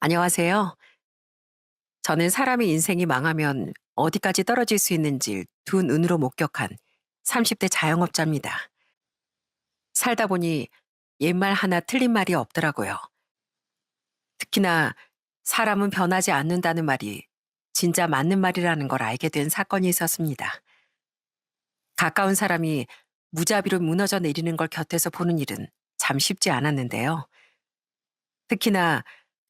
안녕하세요. 저는 사람의 인생이 망하면 어디까지 떨어질 수 있는지 두 눈으로 목격한 30대 자영업자입니다. 살다 보니 옛말 하나 틀린 말이 없더라고요. 특히나 사람은 변하지 않는다는 말이 진짜 맞는 말이라는 걸 알게 된 사건이 있었습니다. 가까운 사람이 무자비로 무너져 내리는 걸 곁에서 보는 일은 참 쉽지 않았는데요. 특히나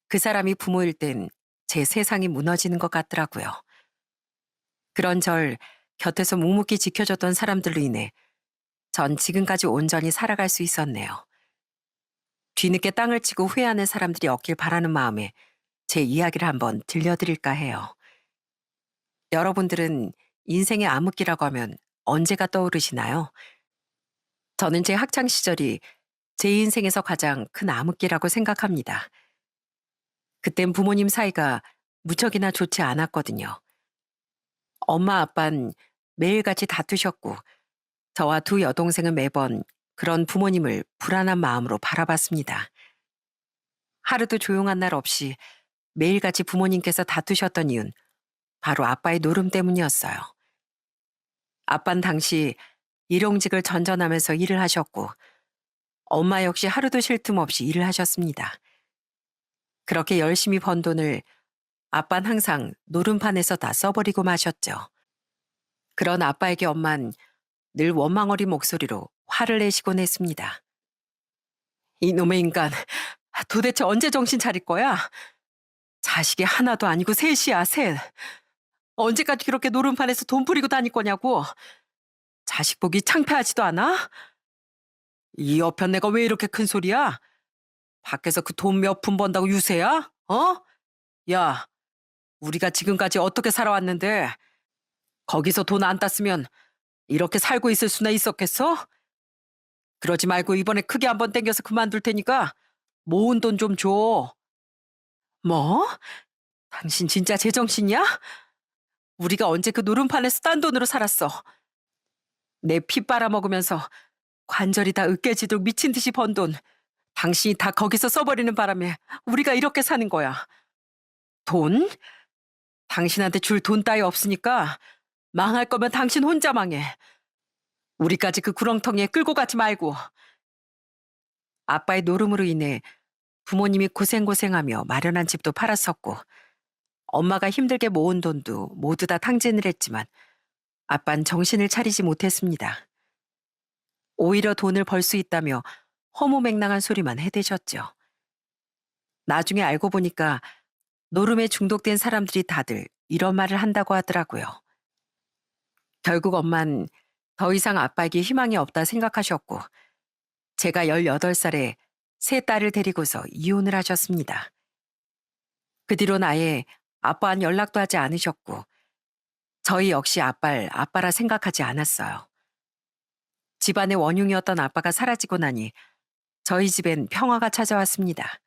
그 사람이 부모일 땐 제 세상이 무너지는 것 같더라고요. 그런 절 곁에서 묵묵히 지켜줬던 사람들로 인해 전 지금까지 온전히 살아갈 수 있었네요. 뒤늦게 땅을 치고 후회하는 사람들이 없길 바라는 마음에 제 이야기를 한번 들려드릴까 해요. 여러분들은 인생의 암흑기라고 하면 언제가 떠오르시나요? 저는 제 학창 시절이 제 인생에서 가장 큰 암흑기라고 생각합니다. 그땐 부모님 사이가 무척이나 좋지 않았거든요. 엄마 아빤 매일같이 다투셨고 저와 두 여동생은 매번 그런 부모님을 불안한 마음으로 바라봤습니다. 하루도 조용한 날 없이 매일같이 부모님께서 다투셨던 이유는 바로 아빠의 노름 때문이었어요. 아빤 당시 일용직을 전전하면서 일을 하셨고 엄마 역시 하루도 쉴 틈 없이 일을 하셨습니다. 그렇게 열심히 번 돈을 아빤 항상 노름판에서 다 써버리고 마셨죠. 그런 아빠에게 엄만 늘 원망어린 목소리로 화를 내시곤 했습니다. 이놈의 인간, 도대체 언제 정신 차릴 거야? 자식이 하나도 아니고 셋이야, 셋. 언제까지 그렇게 노름판에서 돈 뿌리고 다닐 거냐고. 자식 보기 창피하지도 않아? 이 여편 내가 왜 이렇게 큰 소리야? 밖에서 그 돈 몇 푼 번다고 유세야? 어? 야, 우리가 지금까지 어떻게 살아왔는데 거기서 돈 안 땄으면 이렇게 살고 있을 수나 있었겠어? 그러지 말고 이번에 크게 한번 땡겨서 그만둘 테니까 모은 돈 좀 줘. 뭐? 당신 진짜 제정신이야? 우리가 언제 그 노름판에서 딴 돈으로 살았어. 내 피 빨아먹으면서 관절이 다 으깨지도록 미친 듯이 번 돈, 당신이 다 거기서 써버리는 바람에 우리가 이렇게 사는 거야. 돈? 당신한테 줄 돈 따위 없으니까 망할 거면 당신 혼자 망해. 우리까지 그 구렁텅이에 끌고 가지 말고. 아빠의 노름으로 인해 부모님이 고생고생하며 마련한 집도 팔았었고 엄마가 힘들게 모은 돈도 모두 다 탕진을 했지만 아빤 정신을 차리지 못했습니다. 오히려 돈을 벌 수 있다며 허무맹랑한 소리만 해대셨죠. 나중에 알고 보니까 노름에 중독된 사람들이 다들 이런 말을 한다고 하더라고요. 결국 엄만 더 이상 아빠에게 희망이 없다 생각하셨고 제가 18살에 세 딸을 데리고서 이혼을 하셨습니다. 그 뒤론 아예 아빠와는 연락도 하지 않으셨고 저희 역시 아빠를 아빠라 생각하지 않았어요. 집안의 원흉이었던 아빠가 사라지고 나니 저희 집엔 평화가 찾아왔습니다.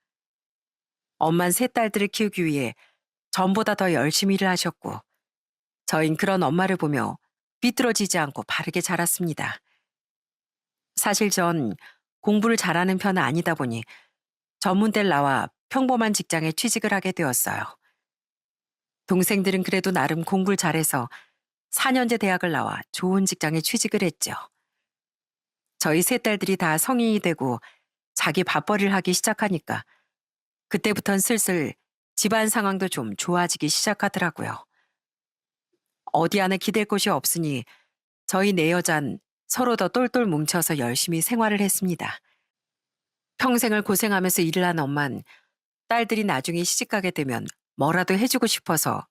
엄만 세 딸들을 키우기 위해 전보다 더 열심히 일을 하셨고 저흰 그런 엄마를 보며 삐뚤어지지 않고 바르게 자랐습니다. 사실 전 공부를 잘하는 편은 아니다 보니 전문대를 나와 평범한 직장에 취직을 하게 되었어요. 동생들은 그래도 나름 공부를 잘해서 4년제 대학을 나와 좋은 직장에 취직을 했죠. 저희 세 딸들이 다 성인이 되고 자기 밥벌이를 하기 시작하니까 그때부턴 슬슬 집안 상황도 좀 좋아지기 시작하더라고요. 어디 하나 기댈 곳이 없으니 저희 네 여잔 서로 더 똘똘 뭉쳐서 열심히 생활을 했습니다. 평생을 고생하면서 일을 한 엄만 딸들이 나중에 시집가게 되면 뭐라도 해주고 싶어서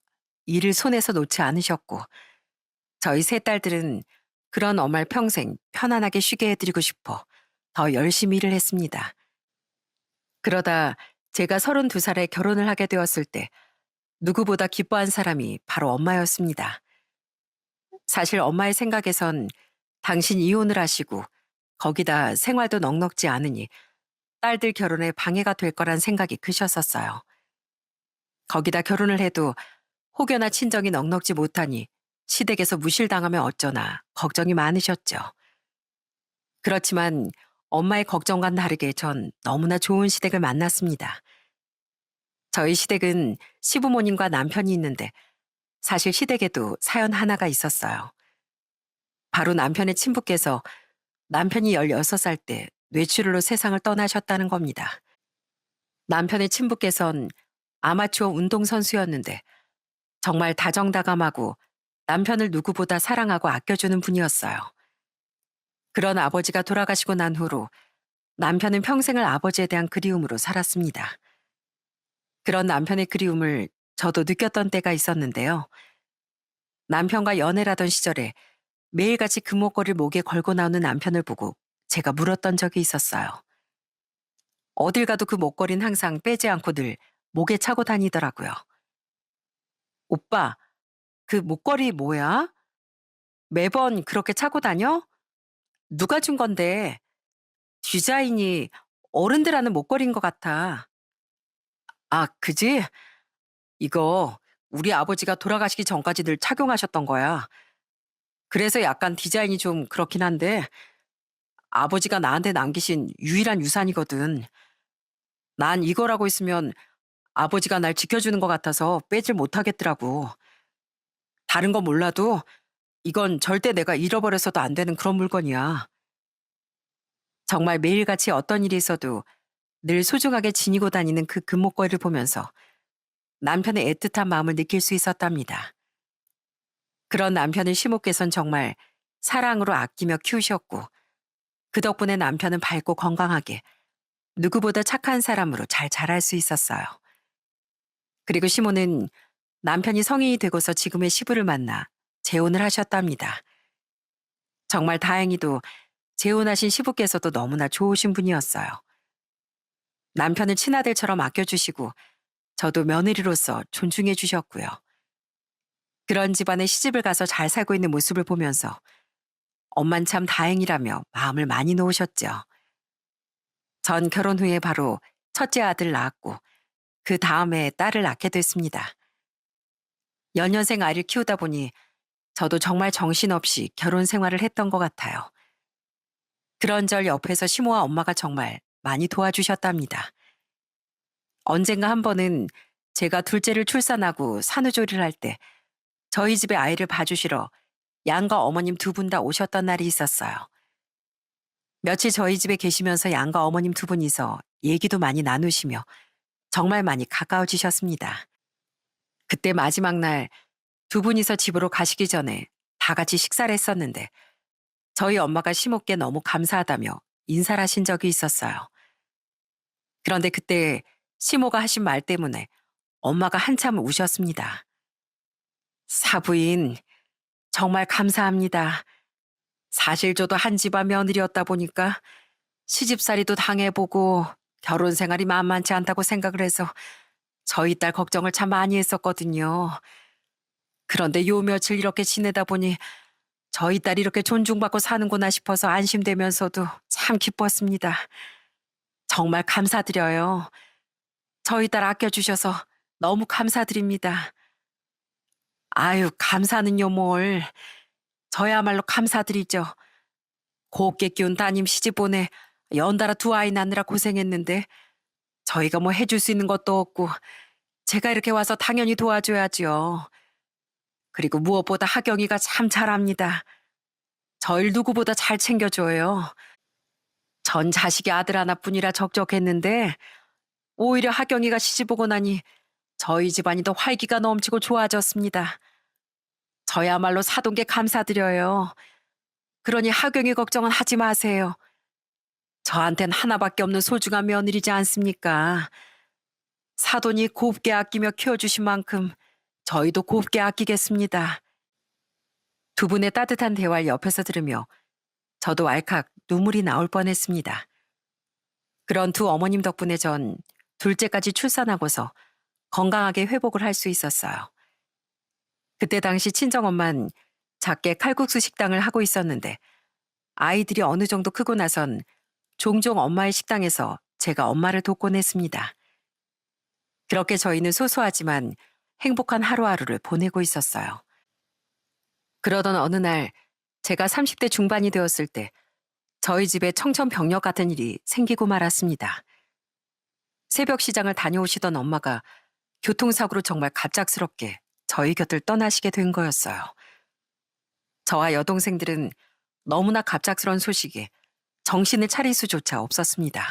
일을 손에서 놓지 않으셨고 저희 세 딸들은 그런 엄마를 평생 편안하게 쉬게 해드리고 싶어 더 열심히 일을 했습니다. 그러다 제가 32살에 결혼을 하게 되었을 때 누구보다 기뻐한 사람이 바로 엄마였습니다. 사실 엄마의 생각에선 당신 이혼을 하시고 거기다 생활도 넉넉지 않으니 딸들 결혼에 방해가 될 거란 생각이 크셨었어요. 거기다 결혼을 해도 혹여나 친정이 넉넉지 못하니 시댁에서 무실당하면 어쩌나 걱정이 많으셨죠. 그렇지만 엄마의 걱정과는 다르게 전 너무나 좋은 시댁을 만났습니다. 저희 시댁은 시부모님과 남편이 있는데 사실 시댁에도 사연 하나가 있었어요. 바로 남편의 친부께서 남편이 16살 때 뇌출혈로 세상을 떠나셨다는 겁니다. 남편의 친부께선 아마추어 운동선수였는데 정말 다정다감하고 남편을 누구보다 사랑하고 아껴주는 분이었어요. 그런 아버지가 돌아가시고 난 후로 남편은 평생을 아버지에 대한 그리움으로 살았습니다. 그런 남편의 그리움을 저도 느꼈던 때가 있었는데요. 남편과 연애를 하던 시절에 매일같이 금목걸이를 목에 걸고 나오는 남편을 보고 제가 물었던 적이 있었어요. 어딜 가도 그 목걸이는 항상 빼지 않고 늘 목에 차고 다니더라고요. 오빠, 그 목걸이 뭐야? 매번 그렇게 차고 다녀? 누가 준 건데? 디자인이 어른들 하는 목걸이인 것 같아. 아, 그지? 이거 우리 아버지가 돌아가시기 전까지 늘 착용하셨던 거야. 그래서 약간 디자인이 좀 그렇긴 한데 아버지가 나한테 남기신 유일한 유산이거든. 난 이거라고 있으면 아버지가 날 지켜주는 것 같아서 빼질 못하겠더라고. 다른 건 몰라도 이건 절대 내가 잃어버려서도 안 되는 그런 물건이야. 정말 매일같이 어떤 일이 있어도 늘 소중하게 지니고 다니는 그 금목걸이를 보면서 남편의 애틋한 마음을 느낄 수 있었답니다. 그런 남편을 시모께선 정말 사랑으로 아끼며 키우셨고 그 덕분에 남편은 밝고 건강하게 누구보다 착한 사람으로 잘 자랄 수 있었어요. 그리고 시모는 남편이 성인이 되고서 지금의 시부를 만나 재혼을 하셨답니다. 정말 다행히도 재혼하신 시부께서도 너무나 좋으신 분이었어요. 남편을 친아들처럼 아껴주시고 저도 며느리로서 존중해 주셨고요. 그런 집안에 시집을 가서 잘 살고 있는 모습을 보면서 엄만 참 다행이라며 마음을 많이 놓으셨죠. 전 결혼 후에 바로 첫째 아들 낳았고 그 다음에 딸을 낳게 됐습니다. 연년생 아이를 키우다 보니 저도 정말 정신없이 결혼 생활을 했던 것 같아요. 그런절 옆에서 시모와 엄마가 정말 많이 도와주셨답니다. 언젠가 한 번은 제가 둘째를 출산하고 산후조리를 할 때 저희 집에 아이를 봐주시러 양가 어머님 두 분 다 오셨던 날이 있었어요. 며칠 저희 집에 계시면서 양가 어머님 두 분이서 얘기도 많이 나누시며 정말 많이 가까워지셨습니다. 그때 마지막 날 두 분이서 집으로 가시기 전에 다 같이 식사를 했었는데 저희 엄마가 시모께 너무 감사하다며 인사를 하신 적이 있었어요. 그런데 그때 시모가 하신 말 때문에 엄마가 한참 우셨습니다. 사부인, 정말 감사합니다. 사실 저도 한 집안 며느리였다 보니까 시집살이도 당해보고 결혼 생활이 만만치 않다고 생각을 해서 저희 딸 걱정을 참 많이 했었거든요. 그런데 요 며칠 이렇게 지내다 보니 저희 딸이 이렇게 존중받고 사는구나 싶어서 안심되면서도 참 기뻤습니다. 정말 감사드려요. 저희 딸 아껴주셔서 너무 감사드립니다. 아유, 감사는요 뭘. 저야말로 감사드리죠. 곱게 키운 따님 시집 보내 연달아 두 아이 낳느라 고생했는데 저희가 뭐 해줄 수 있는 것도 없고 제가 이렇게 와서 당연히 도와줘야죠. 그리고 무엇보다 하경이가 참 잘합니다. 저를 누구보다 잘 챙겨줘요. 전 자식이 아들 하나뿐이라 적적했는데 오히려 하경이가 시집 오고 나니 저희 집안이 더 활기가 넘치고 좋아졌습니다. 저야말로 사돈께 감사드려요. 그러니 하경이 걱정은 하지 마세요. 저한텐 하나밖에 없는 소중한 며느리지 않습니까? 사돈이 곱게 아끼며 키워주신 만큼 저희도 곱게 아끼겠습니다. 두 분의 따뜻한 대화를 옆에서 들으며 저도 왈칵 눈물이 나올 뻔했습니다. 그런 두 어머님 덕분에 전 둘째까지 출산하고서 건강하게 회복을 할 수 있었어요. 그때 당시 친정엄만 작게 칼국수 식당을 하고 있었는데 아이들이 어느 정도 크고 나선 종종 엄마의 식당에서 제가 엄마를 돕곤 했습니다. 그렇게 저희는 소소하지만 행복한 하루하루를 보내고 있었어요. 그러던 어느 날 제가 30대 중반이 되었을 때 저희 집에 청천벽력 같은 일이 생기고 말았습니다. 새벽 시장을 다녀오시던 엄마가 교통사고로 정말 갑작스럽게 저희 곁을 떠나시게 된 거였어요. 저와 여동생들은 너무나 갑작스런 소식에 정신을 차릴 수조차 없었습니다.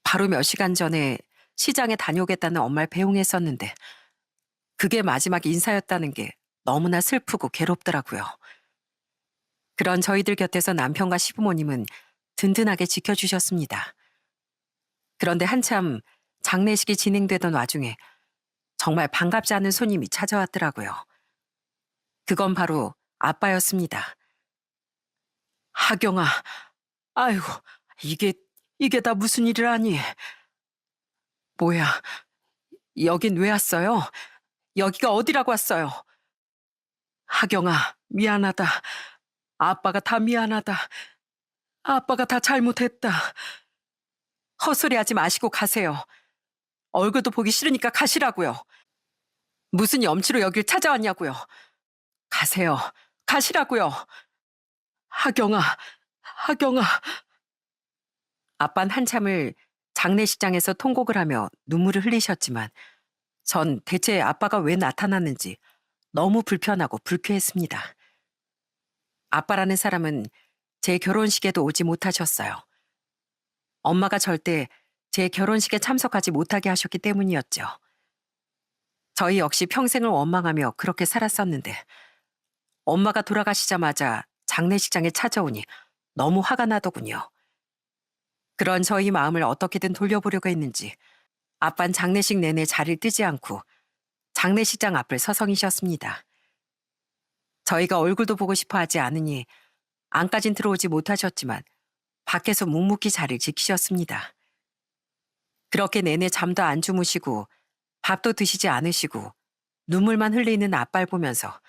바로 몇 시간 전에 시장에 다녀오겠다는 엄마를 배웅했었는데 그게 마지막 인사였다는 게 너무나 슬프고 괴롭더라고요. 그런 저희들 곁에서 남편과 시부모님은 든든하게 지켜주셨습니다. 그런데 한참 장례식이 진행되던 와중에 정말 반갑지 않은 손님이 찾아왔더라고요. 그건 바로 아빠였습니다. 하경아, 아이고, 이게, 이게 다 무슨 일이라니. 뭐야, 여긴 왜 왔어요? 여기가 어디라고 왔어요? 하경아, 미안하다. 아빠가 다 미안하다. 아빠가 다 잘못했다. 헛소리 하지 마시고 가세요. 얼굴도 보기 싫으니까 가시라고요. 무슨 염치로 여길 찾아왔냐고요. 가세요. 가시라고요. 하경아, 하경아. 아빤 한참을 장례식장에서 통곡을 하며 눈물을 흘리셨지만 전 대체 아빠가 왜 나타났는지 너무 불편하고 불쾌했습니다. 아빠라는 사람은 제 결혼식에도 오지 못하셨어요. 엄마가 절대 제 결혼식에 참석하지 못하게 하셨기 때문이었죠. 저희 역시 평생을 원망하며 그렇게 살았었는데 엄마가 돌아가시자마자 장례식장에 찾아오니 너무 화가 나더군요. 그런 저희 마음을 어떻게든 돌려보려고 했는지 아빤 장례식 내내 자리를 뜨지 않고 장례식장 앞을 서성이셨습니다. 저희가 얼굴도 보고 싶어 하지 않으니 안까진 들어오지 못하셨지만 밖에서 묵묵히 자리를 지키셨습니다. 그렇게 내내 잠도 안 주무시고 밥도 드시지 않으시고 눈물만 흘리는 아빠를 보면서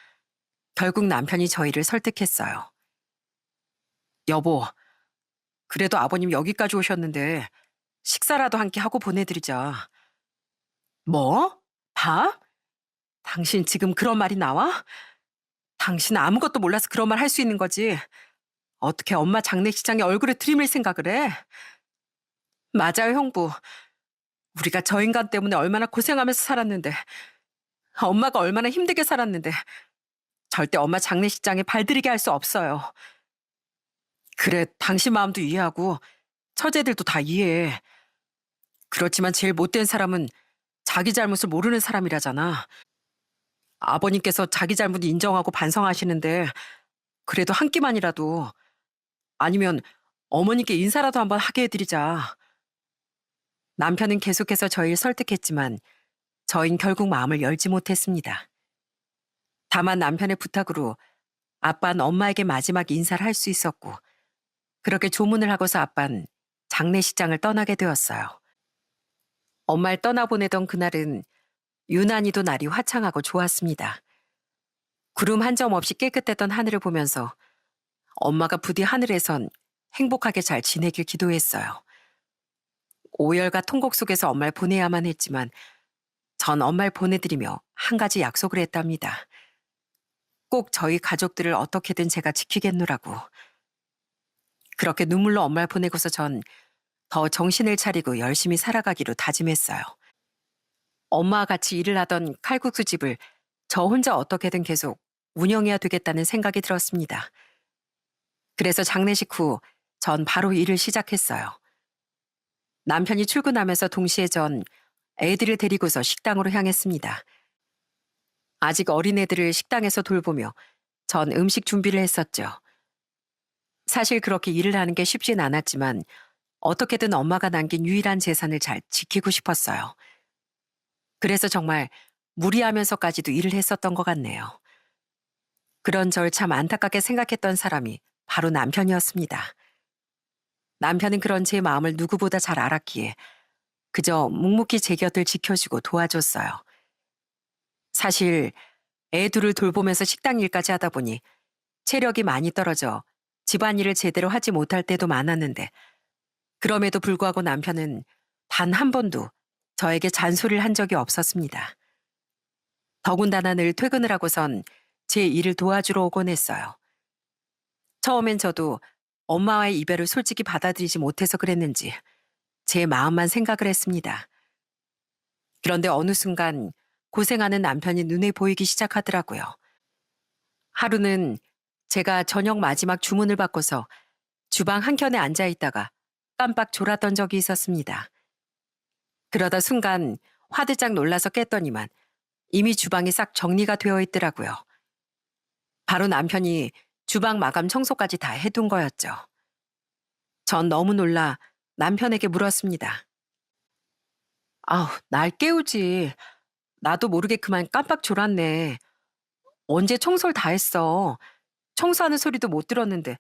결국 남편이 저희를 설득했어요. 여보, 그래도 아버님 여기까지 오셨는데 식사라도 한 끼 하고 보내드리자. 뭐? 밥? 당신 지금 그런 말이 나와? 당신 아무것도 몰라서 그런 말 할 수 있는 거지. 어떻게 엄마 장례식장에 얼굴에 들이밀 생각을 해? 맞아요, 형부. 우리가 저 인간 때문에 얼마나 고생하면서 살았는데, 엄마가 얼마나 힘들게 살았는데, 절대 엄마 장례식장에 발들이게 할 수 없어요. 그래, 당신 마음도 이해하고, 처제들도 다 이해해. 그렇지만 제일 못된 사람은 자기 잘못을 모르는 사람이라잖아. 아버님께서 자기 잘못 인정하고 반성하시는데, 그래도 한 끼만이라도, 아니면 어머니께 인사라도 한번 하게 해드리자. 남편은 계속해서 저희를 설득했지만 저흰 결국 마음을 열지 못했습니다. 다만 남편의 부탁으로 아빠는 엄마에게 마지막 인사를 할 수 있었고 그렇게 조문을 하고서 아빠는 장례식장을 떠나게 되었어요. 엄마를 떠나보내던 그날은 유난히도 날이 화창하고 좋았습니다. 구름 한 점 없이 깨끗했던 하늘을 보면서 엄마가 부디 하늘에선 행복하게 잘 지내길 기도했어요. 오열과 통곡 속에서 엄마를 보내야만 했지만 전 엄마를 보내드리며 한 가지 약속을 했답니다. 꼭 저희 가족들을 어떻게든 제가 지키겠노라고. 그렇게 눈물로 엄마를 보내고서 전 더 정신을 차리고 열심히 살아가기로 다짐했어요. 엄마와 같이 일을 하던 칼국수 집을 저 혼자 어떻게든 계속 운영해야 되겠다는 생각이 들었습니다. 그래서 장례식 후 전 바로 일을 시작했어요. 남편이 출근하면서 동시에 전 애들을 데리고서 식당으로 향했습니다. 아직 어린애들을 식당에서 돌보며 전 음식 준비를 했었죠. 사실 그렇게 일을 하는 게 쉽진 않았지만 어떻게든 엄마가 남긴 유일한 재산을 잘 지키고 싶었어요. 그래서 정말 무리하면서까지도 일을 했었던 것 같네요. 그런 절 참 안타깝게 생각했던 사람이 바로 남편이었습니다. 남편은 그런 제 마음을 누구보다 잘 알았기에 그저 묵묵히 제 곁을 지켜주고 도와줬어요. 사실 애 둘을 돌보면서 식당 일까지 하다 보니 체력이 많이 떨어져 집안일을 제대로 하지 못할 때도 많았는데 그럼에도 불구하고 남편은 단 한 번도 저에게 잔소리를 한 적이 없었습니다. 더군다나 늘 퇴근을 하고선 제 일을 도와주러 오곤 했어요. 처음엔 저도 엄마와의 이별을 솔직히 받아들이지 못해서 그랬는지 제 마음만 생각을 했습니다. 그런데 어느 순간 고생하는 남편이 눈에 보이기 시작하더라고요. 하루는 제가 저녁 마지막 주문을 받고서 주방 한켠에 앉아 있다가 깜빡 졸았던 적이 있었습니다. 그러다 순간 화들짝 놀라서 깼더니만 이미 주방이 싹 정리가 되어 있더라고요. 바로 남편이 주방 마감 청소까지 다 해둔 거였죠. 전 너무 놀라 남편에게 물었습니다. 아우, 날 깨우지. 나도 모르게 그만 깜빡 졸았네. 언제 청소를 다 했어. 청소하는 소리도 못 들었는데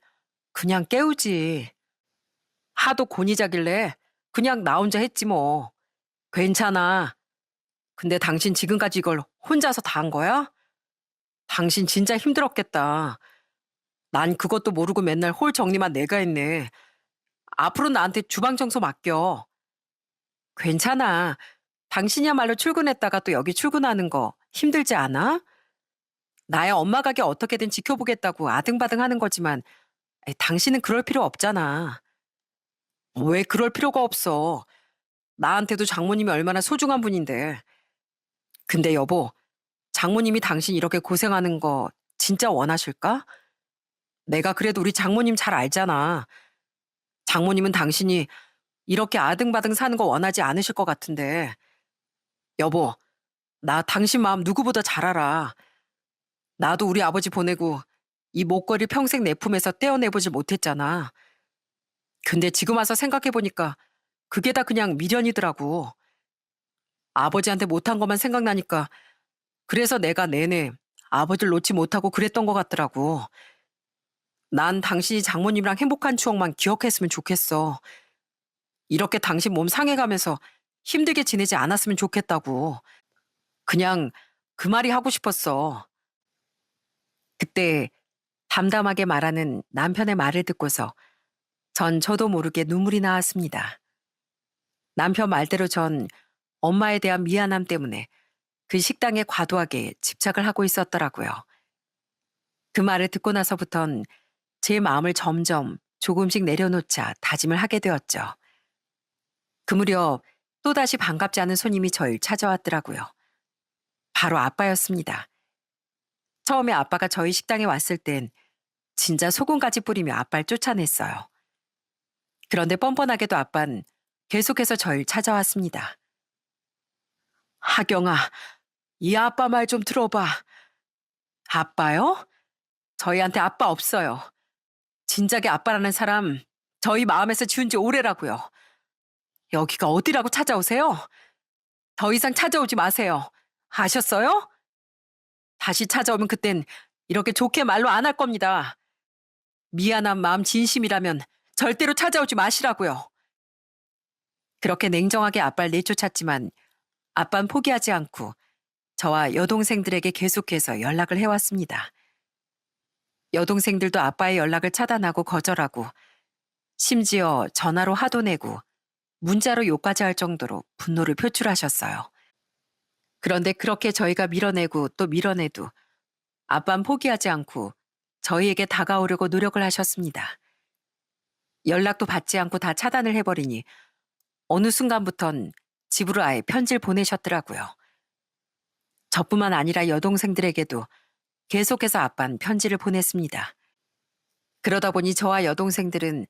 그냥 깨우지. 하도 곤히 자길래 그냥 나 혼자 했지 뭐. 괜찮아. 근데 당신 지금까지 이걸 혼자서 다 한 거야? 당신 진짜 힘들었겠다. 난 그것도 모르고 맨날 홀 정리만 내가 했네. 앞으로 나한테 주방 청소 맡겨. 괜찮아. 당신이야말로 출근했다가 또 여기 출근하는 거 힘들지 않아? 나야 엄마 가게 어떻게든 지켜보겠다고 아등바등 하는 거지만 당신은 그럴 필요 없잖아. 왜 그럴 필요가 없어. 나한테도 장모님이 얼마나 소중한 분인데. 근데 여보, 장모님이 당신 이렇게 고생하는 거 진짜 원하실까? 내가 그래도 우리 장모님 잘 알잖아. 장모님은 당신이 이렇게 아등바등 사는 거 원하지 않으실 것 같은데. 여보, 나 당신 마음 누구보다 잘 알아. 나도 우리 아버지 보내고 이 목걸이 평생 내 품에서 떼어내보질 못했잖아. 근데 지금 와서 생각해보니까 그게 다 그냥 미련이더라고. 아버지한테 못한 것만 생각나니까 그래서 내가 내내 아버지를 놓지 못하고 그랬던 것 같더라고. 난 당신이 장모님이랑 행복한 추억만 기억했으면 좋겠어. 이렇게 당신 몸 상해가면서 힘들게 지내지 않았으면 좋겠다고. 그냥 그 말이 하고 싶었어. 그때 담담하게 말하는 남편의 말을 듣고서 전 저도 모르게 눈물이 나왔습니다. 남편 말대로 전 엄마에 대한 미안함 때문에 그 식당에 과도하게 집착을 하고 있었더라고요. 그 말을 듣고 나서부턴 제 마음을 점점 조금씩 내려놓자 다짐을 하게 되었죠. 그 무렵 또다시 반갑지 않은 손님이 저를 찾아왔더라고요. 바로 아빠였습니다. 처음에 아빠가 저희 식당에 왔을 땐 진짜 소금까지 뿌리며 아빠를 쫓아냈어요. 그런데 뻔뻔하게도 아빤 계속해서 저를 찾아왔습니다. 하경아, 이 아빠 말 좀 들어봐. 아빠요? 저희한테 아빠 없어요. 진작에 아빠라는 사람 저희 마음에서 지운 지 오래라고요. 여기가 어디라고 찾아오세요? 더 이상 찾아오지 마세요. 아셨어요? 다시 찾아오면 그땐 이렇게 좋게 말로 안 할 겁니다. 미안한 마음 진심이라면 절대로 찾아오지 마시라고요. 그렇게 냉정하게 아빠를 내쫓았지만 아빠는 포기하지 않고 저와 여동생들에게 계속해서 연락을 해왔습니다. 여동생들도 아빠의 연락을 차단하고 거절하고 심지어 전화로 화도 내고 문자로 욕까지 할 정도로 분노를 표출하셨어요. 그런데 그렇게 저희가 밀어내고 또 밀어내도 아빠는 포기하지 않고 저희에게 다가오려고 노력을 하셨습니다. 연락도 받지 않고 다 차단을 해버리니 어느 순간부턴 집으로 아예 편지를 보내셨더라고요. 저뿐만 아니라 여동생들에게도 계속해서 아빠는 편지를 보냈습니다. 그러다 보니 저와 여동생들은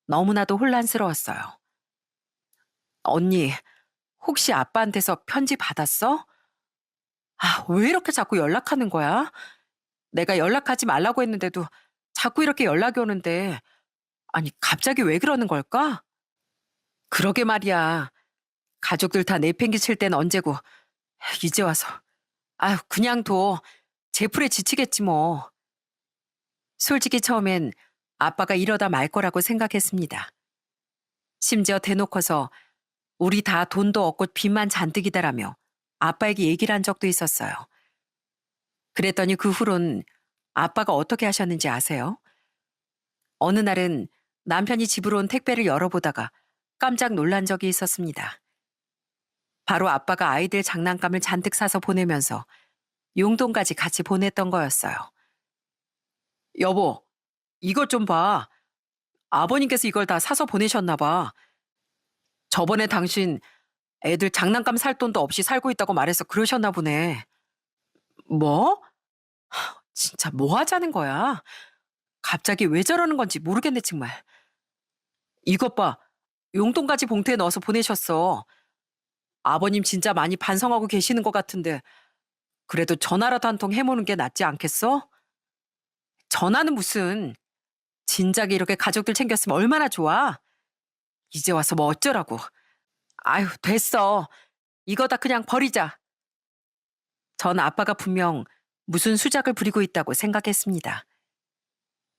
너무나도 혼란스러웠어요. 언니, 혹시 아빠한테서 편지 받았어? 아, 왜 이렇게 자꾸 연락하는 거야? 내가 연락하지 말라고 했는데도 자꾸 이렇게 연락이 오는데, 아니, 갑자기 왜 그러는 걸까? 그러게 말이야. 가족들 다 내팽개칠 땐 언제고, 이제 와서. 아휴, 그냥 둬. 제풀에 지치겠지 뭐. 솔직히 처음엔 아빠가 이러다 말 거라고 생각했습니다. 심지어 대놓고서 우리 다 돈도 없고 빚만 잔뜩이다라며 아빠에게 얘기를 한 적도 있었어요. 그랬더니 그 후론 아빠가 어떻게 하셨는지 아세요? 어느 날은 남편이 집으로 온 택배를 열어보다가 깜짝 놀란 적이 있었습니다. 바로 아빠가 아이들 장난감을 잔뜩 사서 보내면서 용돈까지 같이 보냈던 거였어요. 여보, 이것 좀 봐. 아버님께서 이걸 다 사서 보내셨나 봐. 저번에 당신 애들 장난감 살 돈도 없이 살고 있다고 말해서 그러셨나 보네. 뭐? 진짜 뭐 하자는 거야? 갑자기 왜 저러는 건지 모르겠네, 정말. 이것 봐. 용돈까지 봉투에 넣어서 보내셨어. 아버님 진짜 많이 반성하고 계시는 것 같은데 그래도 전화라도 한 통 해보는 게 낫지 않겠어? 전화는 무슨. 진작에 이렇게 가족들 챙겼으면 얼마나 좋아. 이제 와서 뭐 어쩌라고. 아유, 됐어. 이거 다 그냥 버리자. 전 아빠가 분명 무슨 수작을 부리고 있다고 생각했습니다.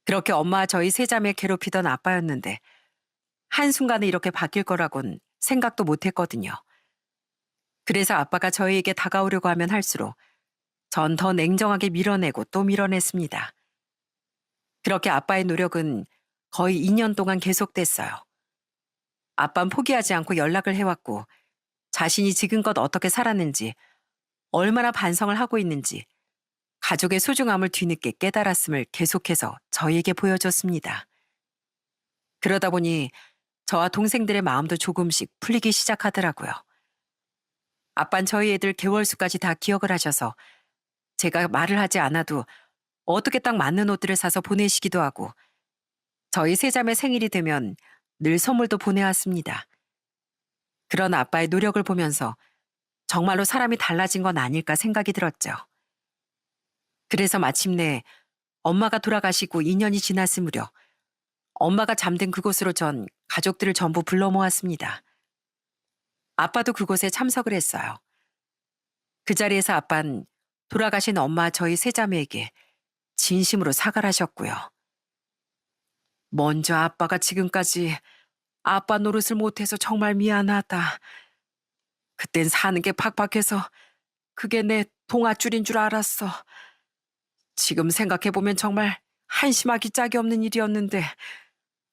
그렇게 엄마와 저희 세 자매 괴롭히던 아빠였는데 한순간에 이렇게 바뀔 거라곤 생각도 못 했거든요. 그래서 아빠가 저희에게 다가오려고 하면 할수록 전 더 냉정하게 밀어내고 또 밀어냈습니다. 그렇게 아빠의 노력은 거의 2년 동안 계속됐어요. 아빠는 포기하지 않고 연락을 해왔고 자신이 지금껏 어떻게 살았는지, 얼마나 반성을 하고 있는지, 가족의 소중함을 뒤늦게 깨달았음을 계속해서 저희에게 보여줬습니다. 그러다 보니 저와 동생들의 마음도 조금씩 풀리기 시작하더라고요. 아빤 저희 애들 개월수까지 다 기억을 하셔서 제가 말을 하지 않아도 어떻게 딱 맞는 옷들을 사서 보내시기도 하고 저희 세자매 생일이 되면 늘 선물도 보내왔습니다. 그런 아빠의 노력을 보면서 정말로 사람이 달라진 건 아닐까 생각이 들었죠. 그래서 마침내 엄마가 돌아가시고 2년이 지났을 무렵 엄마가 잠든 그곳으로 전 가족들을 전부 불러 모았습니다. 아빠도 그곳에 참석을 했어요. 그 자리에서 아빤 돌아가신 엄마 저희 세자매에게 진심으로 사과를 하셨고요. 먼저 아빠가 지금까지 아빠 노릇을 못해서 정말 미안하다. 그땐 사는 게 팍팍해서 그게 내 동아줄인 줄 알았어. 지금 생각해보면 정말 한심하기 짝이 없는 일이었는데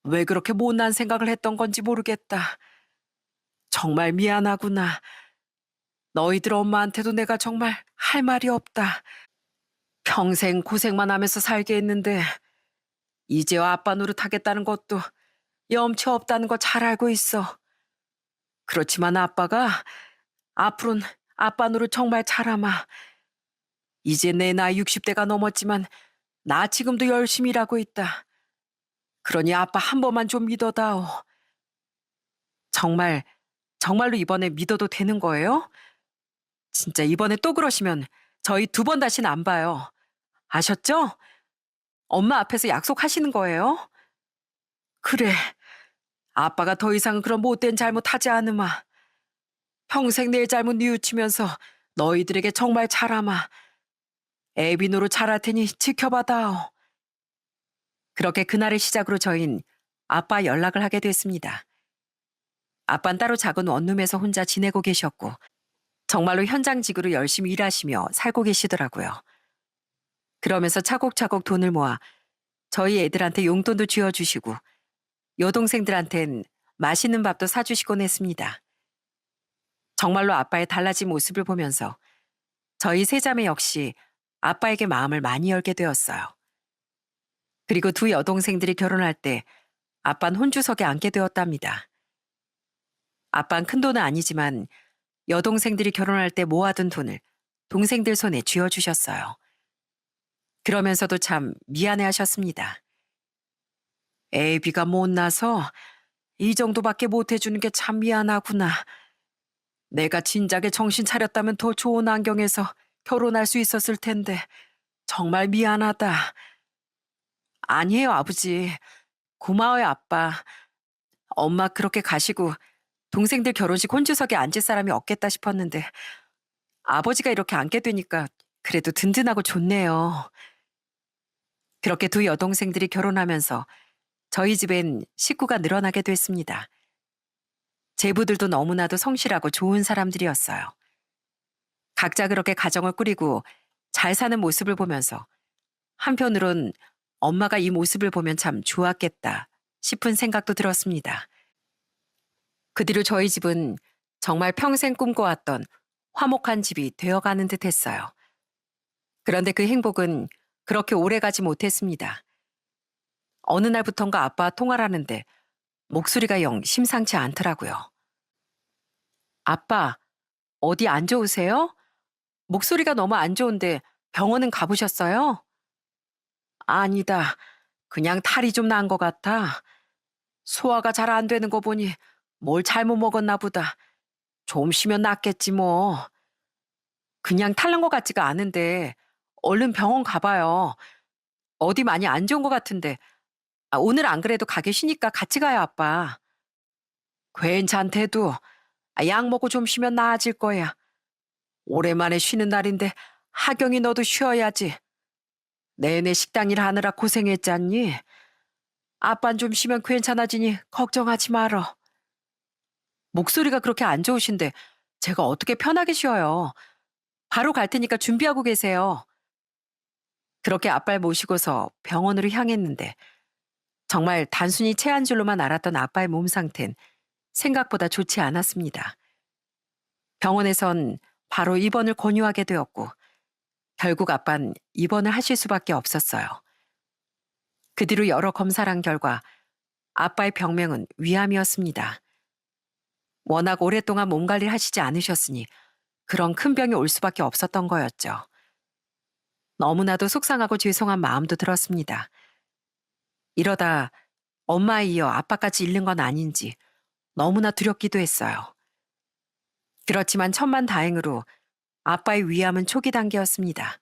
왜 그렇게 못난 생각을 했던 건지 모르겠다. 정말 미안하구나. 너희들 엄마한테도 내가 정말 할 말이 없다. 평생 고생만 하면서 살게 했는데 이제와 아빠 노릇하겠다는 것도 염치 없다는 거 잘 알고 있어. 그렇지만 아빠가 앞으로는 아빠 노릇 정말 잘하마. 이제 내 나이 60대가 넘었지만 나 지금도 열심히 일하고 있다. 그러니 아빠 한 번만 좀 믿어다오. 정말, 정말로 이번에 믿어도 되는 거예요? 진짜 이번에 또 그러시면 저희 2번 다시는 안 봐요. 아셨죠? 엄마 앞에서 약속하시는 거예요? 그래. 아빠가 더 이상 그런 못된 잘못 하지 않으마. 평생 내 잘못 뉘우치면서 너희들에게 정말 잘하마. 애비노로 잘할 테니 지켜봐다오. 그렇게 그날을 시작으로 저흰 아빠 연락을 하게 됐습니다. 아빤 따로 작은 원룸에서 혼자 지내고 계셨고 정말로 현장직으로 열심히 일하시며 살고 계시더라고요. 그러면서 차곡차곡 돈을 모아 저희 애들한테 용돈도 쥐어주시고 여동생들한텐 맛있는 밥도 사주시곤 했습니다. 정말로 아빠의 달라진 모습을 보면서 저희 세자매 역시 아빠에게 마음을 많이 열게 되었어요. 그리고 2 여동생들이 결혼할 때 아빠는 혼주석에 앉게 되었답니다. 아빠는 큰 돈은 아니지만 여동생들이 결혼할 때 모아둔 돈을 동생들 손에 쥐어주셨어요. 그러면서도 참 미안해하셨습니다. 애비가 못나서 이 정도밖에 못해주는 게 참 미안하구나. 내가 진작에 정신 차렸다면 더 좋은 환경에서 결혼할 수 있었을 텐데 정말 미안하다. 아니에요, 아버지. 고마워요, 아빠. 엄마 그렇게 가시고 동생들 결혼식 혼주석에 앉을 사람이 없겠다 싶었는데 아버지가 이렇게 앉게 되니까 그래도 든든하고 좋네요. 그렇게 2 여동생들이 결혼하면서 저희 집엔 식구가 늘어나게 됐습니다. 제부들도 너무나도 성실하고 좋은 사람들이었어요. 각자 그렇게 가정을 꾸리고 잘 사는 모습을 보면서 한편으론 엄마가 이 모습을 보면 참 좋았겠다 싶은 생각도 들었습니다. 그 뒤로 저희 집은 정말 평생 꿈꿔왔던 화목한 집이 되어가는 듯 했어요. 그런데 그 행복은 그렇게 오래 가지 못했습니다. 어느 날부턴가 아빠와 통화를 하는데 목소리가 영 심상치 않더라고요. 아빠, 어디 안 좋으세요? 목소리가 너무 안 좋은데 병원은 가보셨어요? 아니다. 그냥 탈이 좀 난 것 같아. 소화가 잘 안 되는 거 보니 뭘 잘못 먹었나 보다. 좀 쉬면 낫겠지 뭐. 그냥 탈난 것 같지가 않은데 얼른 병원 가봐요. 어디 많이 안 좋은 것 같은데. 오늘 안 그래도 가기 쉬니까 같이 가요, 아빠. 괜찮대도 약 먹고 좀 쉬면 나아질 거야. 오랜만에 쉬는 날인데 하경이 너도 쉬어야지. 내내 식당 일 하느라 고생했잖니. 아빤 좀 쉬면 괜찮아지니 걱정하지 말어. 목소리가 그렇게 안 좋으신데 제가 어떻게 편하게 쉬어요. 바로 갈 테니까 준비하고 계세요. 그렇게 아빠를 모시고서 병원으로 향했는데 정말 단순히 체한 줄로만 알았던 아빠의 몸 상태는 생각보다 좋지 않았습니다. 병원에선 바로 입원을 권유하게 되었고 결국 아빤 입원을 하실 수밖에 없었어요. 그 뒤로 여러 검사를 한 결과 아빠의 병명은 위암이었습니다. 워낙 오랫동안 몸 관리를 하시지 않으셨으니 그런 큰 병이 올 수밖에 없었던 거였죠. 너무나도 속상하고 죄송한 마음도 들었습니다. 이러다 엄마에 이어 아빠까지 잃는 건 아닌지 너무나 두렵기도 했어요. 그렇지만 천만다행으로 아빠의 위암은 초기 단계였습니다.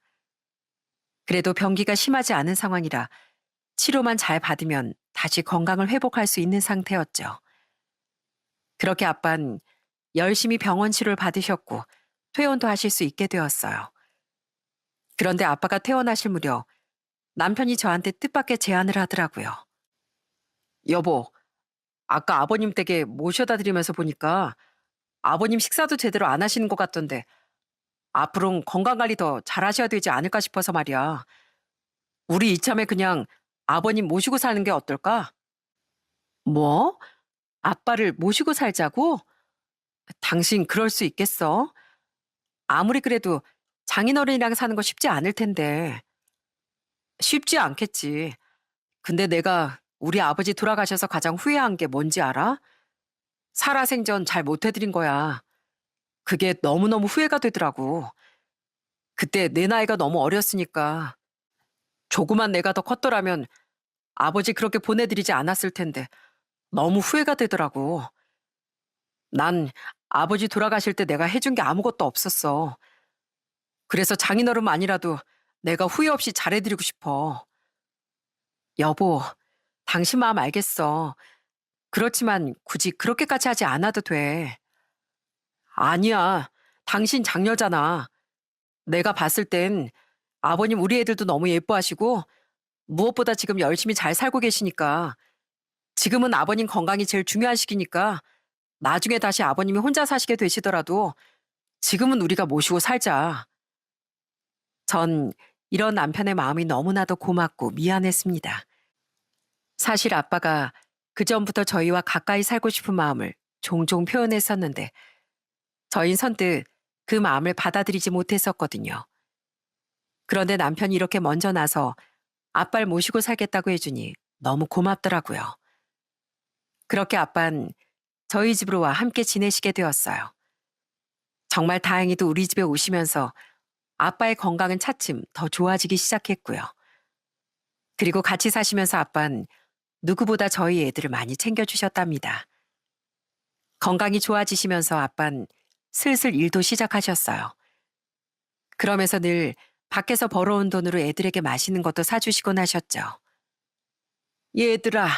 그래도 병기가 심하지 않은 상황이라 치료만 잘 받으면 다시 건강을 회복할 수 있는 상태였죠. 그렇게 아빠는 열심히 병원 치료를 받으셨고 퇴원도 하실 수 있게 되었어요. 그런데 아빠가 퇴원하실 무렵 남편이 저한테 뜻밖의 제안을 하더라고요. 여보, 아까 아버님 댁에 모셔다 드리면서 보니까 아버님 식사도 제대로 안 하시는 것 같던데 앞으로는 건강관리 더 잘하셔야 되지 않을까 싶어서 말이야. 우리 이참에 그냥 아버님 모시고 사는 게 어떨까? 뭐? 아빠를 모시고 살자고? 당신 그럴 수 있겠어? 아무리 그래도 장인어른이랑 사는 거 쉽지 않을 텐데. 쉽지 않겠지. 근데 내가 우리 아버지 돌아가셔서 가장 후회한 게 뭔지 알아? 살아생전 잘 못해드린 거야. 그게 너무너무 후회가 되더라고. 그때 내 나이가 너무 어렸으니까 조그만 내가 더 컸더라면 아버지 그렇게 보내드리지 않았을 텐데 너무 후회가 되더라고. 난 아버지 돌아가실 때 내가 해준 게 아무것도 없었어. 그래서 장인어른만이라도 내가 후회 없이 잘해드리고 싶어. 여보, 당신 마음 알겠어. 그렇지만 굳이 그렇게까지 하지 않아도 돼. 아니야. 당신 장녀잖아. 내가 봤을 땐 아버님 우리 애들도 너무 예뻐하시고 무엇보다 지금 열심히 잘 살고 계시니까 지금은 아버님 건강이 제일 중요한 시기니까 나중에 다시 아버님이 혼자 사시게 되시더라도 지금은 우리가 모시고 살자. 전 이런 남편의 마음이 너무나도 고맙고 미안했습니다. 사실 아빠가 그전부터 저희와 가까이 살고 싶은 마음을 종종 표현했었는데 저흰 선뜻 그 마음을 받아들이지 못했었거든요. 그런데 남편이 이렇게 먼저 나서 아빠를 모시고 살겠다고 해주니 너무 고맙더라고요. 그렇게 아빤 저희 집으로 와 함께 지내시게 되었어요. 정말 다행히도 우리 집에 오시면서 아빠의 건강은 차츰 더 좋아지기 시작했고요. 그리고 같이 사시면서 아빤 누구보다 저희 애들을 많이 챙겨주셨답니다. 건강이 좋아지시면서 아빤 슬슬 일도 시작하셨어요. 그러면서 늘 밖에서 벌어온 돈으로 애들에게 맛있는 것도 사주시곤 하셨죠. 얘들아,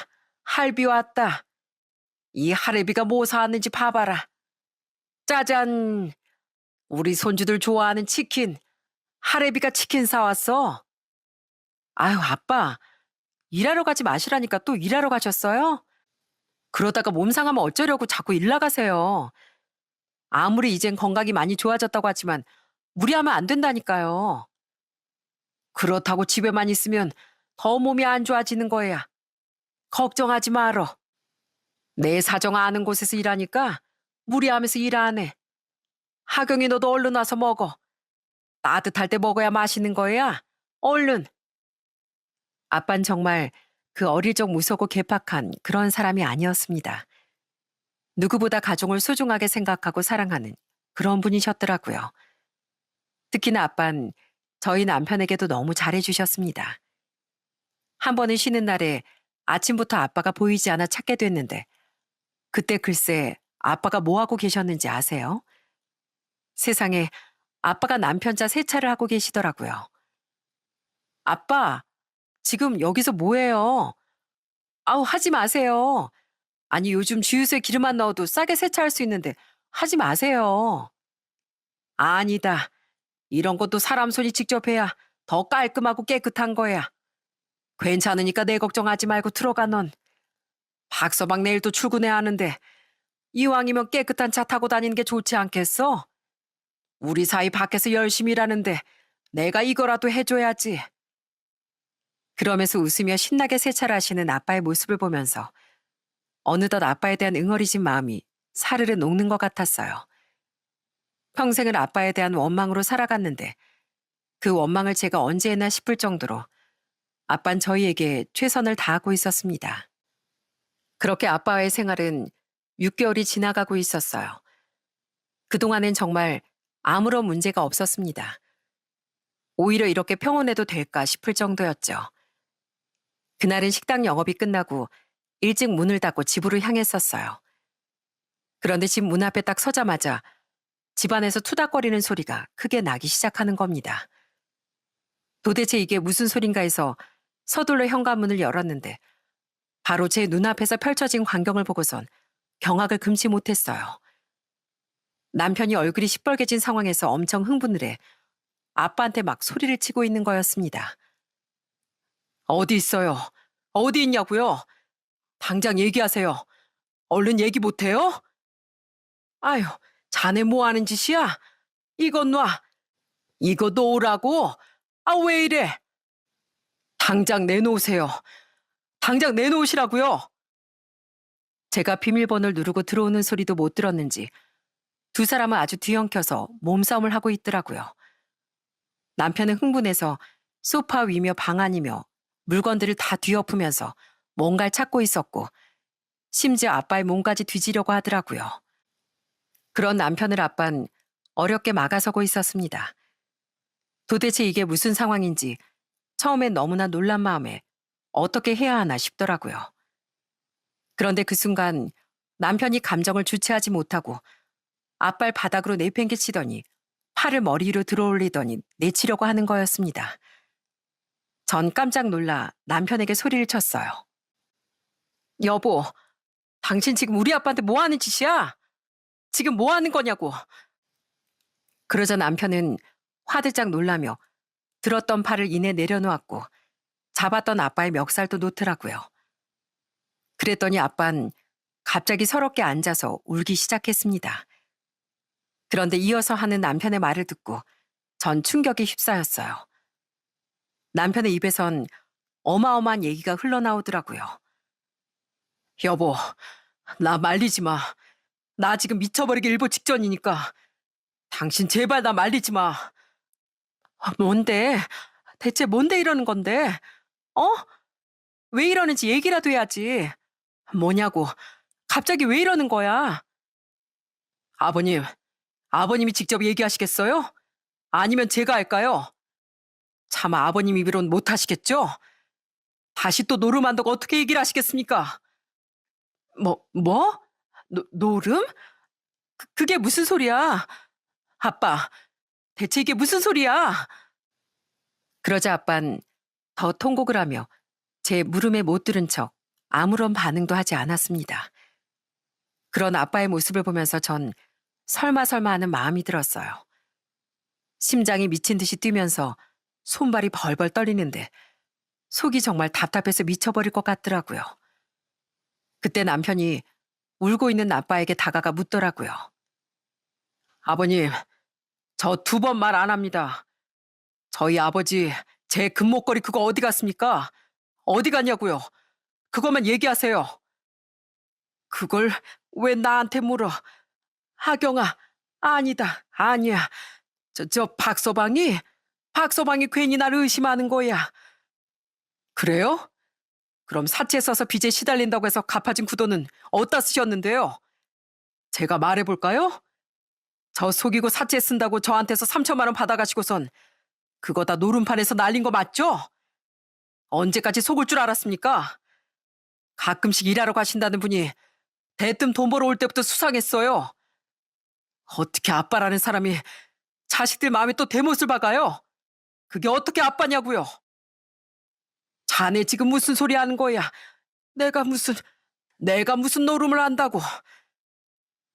할비 왔다. 이 할애비가 뭐 사왔는지 봐봐라. 짜잔! 우리 손주들 좋아하는 치킨. 할애비가 치킨 사왔어. 아유, 아빠. 일하러 가지 마시라니까 또 일하러 가셨어요? 그러다가 몸 상하면 어쩌려고 자꾸 일 나가세요. 아무리 이젠 건강이 많이 좋아졌다고 하지만 무리하면 안 된다니까요. 그렇다고 집에만 있으면 더 몸이 안 좋아지는 거야. 걱정하지 말어. 내 사정 아는 곳에서 일하니까 무리하면서 일 안 해. 하경이 너도 얼른 와서 먹어. 따뜻할 때 먹어야 맛있는 거야. 얼른. 아빤 정말 그 어릴 적 무섭고 괴팍한 그런 사람이 아니었습니다. 누구보다 가족을 소중하게 생각하고 사랑하는 그런 분이셨더라고요. 특히나 아빤 저희 남편에게도 너무 잘해주셨습니다. 한 번은 쉬는 날에 아침부터 아빠가 보이지 않아 찾게 됐는데 그때 글쎄 아빠가 뭐 하고 계셨는지 아세요? 세상에 아빠가 남편 차 세차를 하고 계시더라고요. 아빠, 지금 여기서 뭐 해요? 아우, 하지 마세요. 아니, 요즘 주유소에 기름만 넣어도 싸게 세차할 수 있는데 하지 마세요. 아니다. 이런 것도 사람 손이 직접 해야 더 깔끔하고 깨끗한 거야. 괜찮으니까 내 걱정하지 말고 들어가 넌. 박서방 내일 또 출근해야 하는데 이왕이면 깨끗한 차 타고 다니는 게 좋지 않겠어? 우리 사이 밖에서 열심히 일하는데 내가 이거라도 해줘야지. 그러면서 웃으며 신나게 세차를 하시는 아빠의 모습을 보면서 어느덧 아빠에 대한 응어리진 마음이 사르르 녹는 것 같았어요. 평생을 아빠에 대한 원망으로 살아갔는데 그 원망을 제가 언제 했나 싶을 정도로 아빤 저희에게 최선을 다하고 있었습니다. 그렇게 아빠와의 생활은 6개월이 지나가고 있었어요. 그동안엔 정말 아무런 문제가 없었습니다. 오히려 이렇게 평온해도 될까 싶을 정도였죠. 그날은 식당 영업이 끝나고 일찍 문을 닫고 집으로 향했었어요. 그런데 집 문 앞에 딱 서자마자 집안에서 투닥거리는 소리가 크게 나기 시작하는 겁니다. 도대체 이게 무슨 소린가 해서 서둘러 현관문을 열었는데 바로 제 눈앞에서 펼쳐진 광경을 보고선 경악을 금치 못했어요. 남편이 얼굴이 시뻘개진 상황에서 엄청 흥분을 해 아빠한테 막 소리를 치고 있는 거였습니다. 어디 있어요? 어디 있냐고요? 당장 얘기하세요. 얼른 얘기 못해요? 아유, 자네 뭐 하는 짓이야? 이것 놔. 이거 놓으라고? 아, 왜 이래? 당장 내놓으세요. 당장 내놓으시라고요. 제가 비밀번호를 누르고 들어오는 소리도 못 들었는지 두 사람은 아주 뒤엉켜서 몸싸움을 하고 있더라고요. 남편은 흥분해서 소파 위며 방 안이며 물건들을 다 뒤엎으면서 뭔가를 찾고 있었고 심지어 아빠의 몸까지 뒤지려고 하더라고요. 그런 남편을 아빤 어렵게 막아서고 있었습니다. 도대체 이게 무슨 상황인지 처음엔 너무나 놀란 마음에 어떻게 해야 하나 싶더라고요. 그런데 그 순간 남편이 감정을 주체하지 못하고 앞발 바닥으로 내팽개치더니 팔을 머리 위로 들어올리더니 내치려고 하는 거였습니다. 전 깜짝 놀라 남편에게 소리를 쳤어요. 여보, 당신 지금 우리 아빠한테 뭐 하는 짓이야? 지금 뭐 하는 거냐고. 그러자 남편은 화들짝 놀라며 들었던 팔을 이내 내려놓았고 잡았던 아빠의 멱살도 놓더라고요. 그랬더니 아빤 갑자기 서럽게 앉아서 울기 시작했습니다. 그런데 이어서 하는 남편의 말을 듣고 전 충격에 휩싸였어요. 남편의 입에선 어마어마한 얘기가 흘러나오더라고요. 여보, 나 말리지 마. 나 지금 미쳐버리기 일보 직전이니까. 당신 제발 나 말리지 마. 뭔데? 대체 뭔데 이러는 건데? 어? 왜 이러는지 얘기라도 해야지. 뭐냐고. 갑자기 왜 이러는 거야? 아버님, 아버님이 직접 얘기하시겠어요? 아니면 제가 할까요? 차마 아버님 입으론 못 하시겠죠? 다시 또 노름한다고 어떻게 얘기를 하시겠습니까? 뭐? 노름? 그게 무슨 소리야? 아빠, 대체 이게 무슨 소리야? 그러자 아빤 더 통곡을 하며 제 물음에 못 들은 척 아무런 반응도 하지 않았습니다. 그런 아빠의 모습을 보면서 전 설마 하는 마음이 들었어요. 심장이 미친 듯이 뛰면서 손발이 벌벌 떨리는데 속이 정말 답답해서 미쳐버릴 것 같더라고요. 그때 남편이 울고 있는 아빠에게 다가가 묻더라고요. 아버님, 저 2번 말 안 합니다. 저희 아버지 제 금목걸이 그거 어디 갔습니까? 어디 갔냐고요? 그것만 얘기하세요. 그걸 왜 나한테 물어? 하경아, 아니다, 아니야. 저 박서방이 괜히 나를 의심하는 거야. 그래요? 그럼 사채 써서 빚에 시달린다고 해서 갚아진 그 돈은 어디다 쓰셨는데요? 제가 말해볼까요? 저 속이고 사채 쓴다고 저한테서 3천만 원 받아가시고선 그거 다 노름판에서 날린 거 맞죠? 언제까지 속을 줄 알았습니까? 가끔씩 일하러 가신다는 분이 대뜸 돈 벌어 올 때부터 수상했어요. 어떻게 아빠라는 사람이 자식들 마음에 또 대못을 박아요? 그게 어떻게 아빠냐고요? 자네 지금 무슨 소리 하는 거야? 내가 무슨 내가 무슨 노름을 한다고?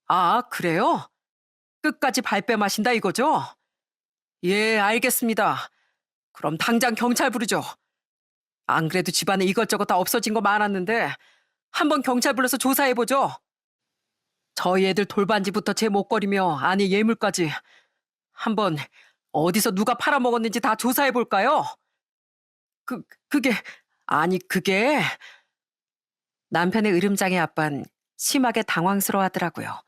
아, 그래요? 끝까지 발뺌하신다 이거죠? 예, 알겠습니다. 그럼 당장 경찰 부르죠. 안 그래도 집안에 이것저것 다 없어진 거 많았는데 한번 경찰 불러서 조사해보죠. 저희 애들 돌반지부터 제 목걸이며 아내 예물까지 한번 어디서 누가 팔아먹었는지 다 조사해볼까요? 그게 아니 그게 남편의 으름장의 아빤 심하게 당황스러워하더라고요.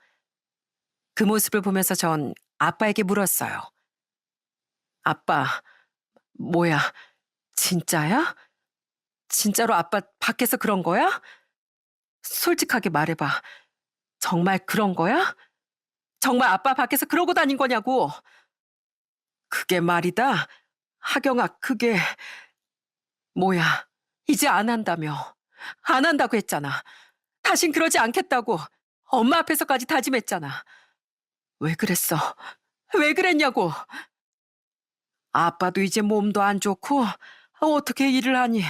그 모습을 보면서 전 아빠에게 물었어요. 아빠, 뭐야, 진짜야? 진짜로 아빠 밖에서 그런 거야? 솔직하게 말해봐. 정말 그런 거야? 정말 아빠 밖에서 그러고 다닌 거냐고. 그게 말이다. 하경아, 그게 뭐야. 이제 안 한다며. 안 한다고 했잖아. 다신 그러지 않겠다고 엄마 앞에서까지 다짐했잖아. 왜 그랬어? 왜 그랬냐고. 아빠도 이제 몸도 안 좋고 어떻게 일을 하니.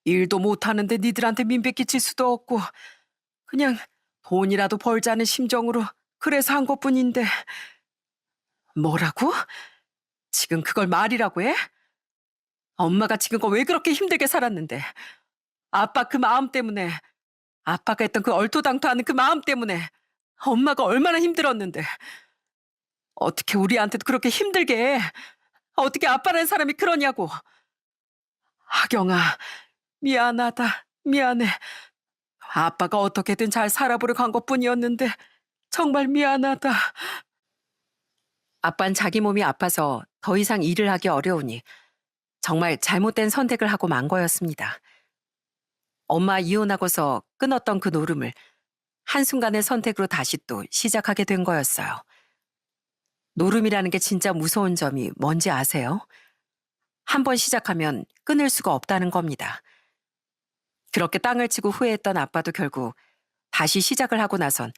일도 못하는데 니들한테 민폐 끼칠 수도 없고 그냥 돈이라도 벌자는 심정으로 그래서 한 것뿐인데. 뭐라고? 지금 그걸 말이라고 해? 엄마가 지금껏 왜 그렇게 힘들게 살았는데. 아빠 그 마음 때문에, 아빠가 했던 그 얼토당토하는 그 마음 때문에 엄마가 얼마나 힘들었는데. 어떻게 우리한테도 그렇게 힘들게 해? 어떻게 아빠라는 사람이 그러냐고. 하경아, 미안하다. 미안해. 아빠가 어떻게든 잘 살아보려고 한 것뿐이었는데 정말 미안하다. 아빤 자기 몸이 아파서 더 이상 일을 하기 어려우니 정말 잘못된 선택을 하고 만 거였습니다. 엄마 이혼하고서 끊었던 그 노름을 한순간의 선택으로 다시 또 시작하게 된 거였어요. 노름이라는 게 진짜 무서운 점이 뭔지 아세요? 한 번 시작하면 끊을 수가 없다는 겁니다. 그렇게 땅을 치고 후회했던 아빠도 결국 다시 시작을 하고 나선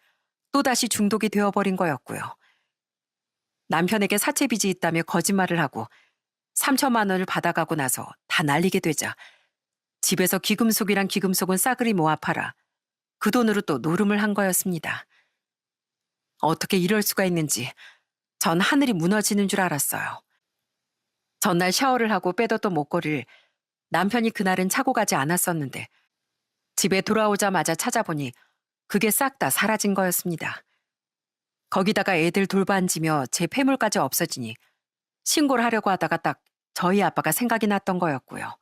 또다시 중독이 되어버린 거였고요. 남편에게 사채빚이 있다며 거짓말을 하고 3천만 원을 받아가고 나서 다 날리게 되자 집에서 귀금속이란 귀금속은 싸그리 모아 팔아 그 돈으로 또 노름을 한 거였습니다. 어떻게 이럴 수가 있는지 전 하늘이 무너지는 줄 알았어요. 전날 샤워를 하고 빼뒀던 목걸이를 남편이 그날은 차고 가지 않았었는데 집에 돌아오자마자 찾아보니 그게 싹 다 사라진 거였습니다. 거기다가 애들 돌반지며 제 폐물까지 없어지니 신고를 하려고 하다가 딱 저희 아빠가 생각이 났던 거였고요.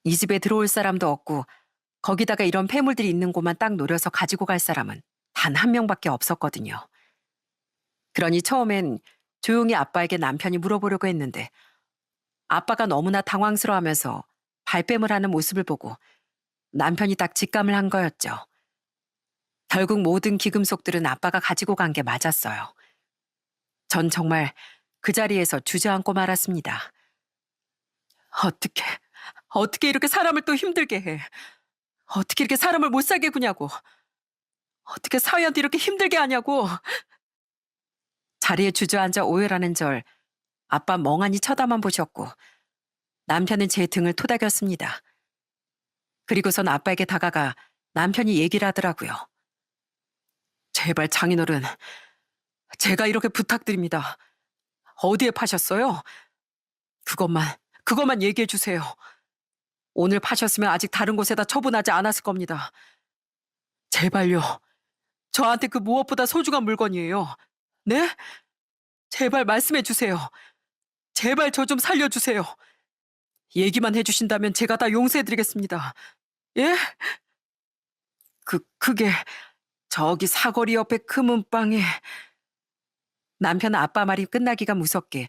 이 집에 들어올 사람도 없고 거기다가 이런 폐물들이 있는 곳만 딱 노려서 가지고 갈 사람은 단 한 명밖에 없었거든요. 그러니 처음엔 조용히 아빠에게 남편이 물어보려고 했는데 아빠가 너무나 당황스러워하면서 발뺌을 하는 모습을 보고 남편이 딱 직감을 한 거였죠. 결국 모든 귀금속들은 아빠가 가지고 간 게 맞았어요. 전 정말 그 자리에서 주저앉고 말았습니다. 어떻게 이렇게 사람을 또 힘들게 해. 어떻게 이렇게 사람을 못 살게 구냐고. 어떻게 사위한테 이렇게 힘들게 하냐고. 자리에 주저앉아 오열하는 절 아빠 멍하니 쳐다만 보셨고 남편은 제 등을 토닥였습니다. 그리고선 아빠에게 다가가 남편이 얘기를 하더라고요. 제발 장인어른, 제가 이렇게 부탁드립니다. 어디에 파셨어요? 그것만 얘기해 주세요. 오늘 파셨으면 아직 다른 곳에다 처분하지 않았을 겁니다. 제발요. 저한테 그 무엇보다 소중한 물건이에요. 네? 제발 말씀해 주세요. 제발 저 좀 살려주세요. 얘기만 해주신다면 제가 다 용서해드리겠습니다. 예? 그게 저기 사거리 옆에 그 문방에. 남편은 아빠 말이 끝나기가 무섭게